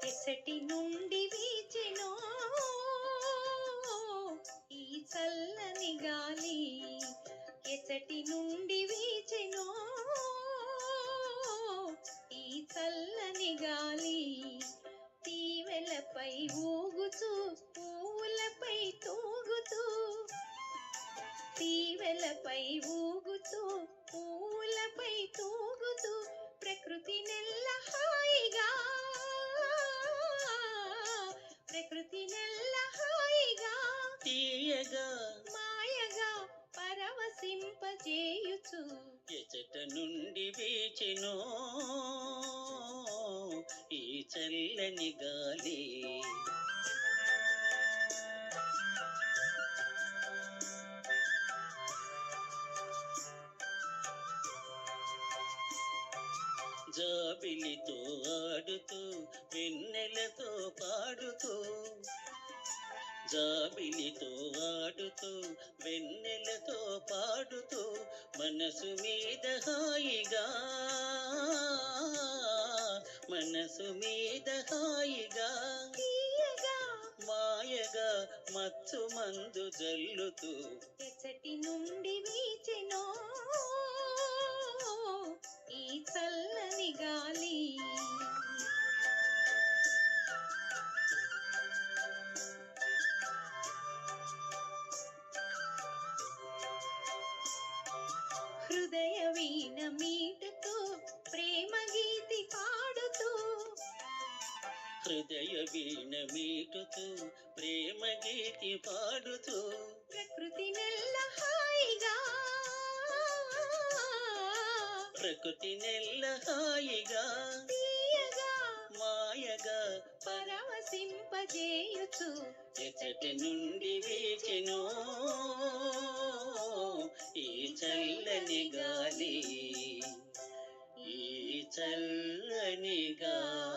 ఎసటి నుండి వీచెనో ఈ చల్లని గాలి, ఎసటి నుండి వీచెనో ఈ చల్లని గాలి. తీవెలపై ఊగుతూ పువ్వులపై తూగుతూ, తీవెలపై ఊగుతూ పువ్వులపై తూగుతూ ప్రకృతి నెల్ల హాయిగా, ప్రకృతి నెల్ల హాయిగా తీయగా మాయగా పరవశింపజేయుచు ఎచట నుండి వీచెనో ఈ చల్లని గాలి. జాబిలితో ఆడుతూ వెన్నెలతో పాడుతూ, జాబిలితో ఆడుతూ వెన్నెలతో పాడుతూ మనసు మీద హాయిగా, మనసు మీద హాయిగా తీయగా మాయగా మత్తు మందు జల్లుతూ ఎచ్చటి నుండి వీచెనో ఈ చల్లని గాలి. హృదయ వీణ మీటుతూ ప్రేమ గీతి పాడుతూ, హృదయ వీణ మీటుతూ ప్రేమ గీతి పాడుతూ ప్రకృతి నెల్ల హాయిగా, ప్రకృతి నెల్ల హాయిగా తీయగా మాయగా పరవశింపజేయుచు ఎచ్చటి నుండి వీచెనో ఈ చల్లని గాలి, ఈ చల్లని గాలి.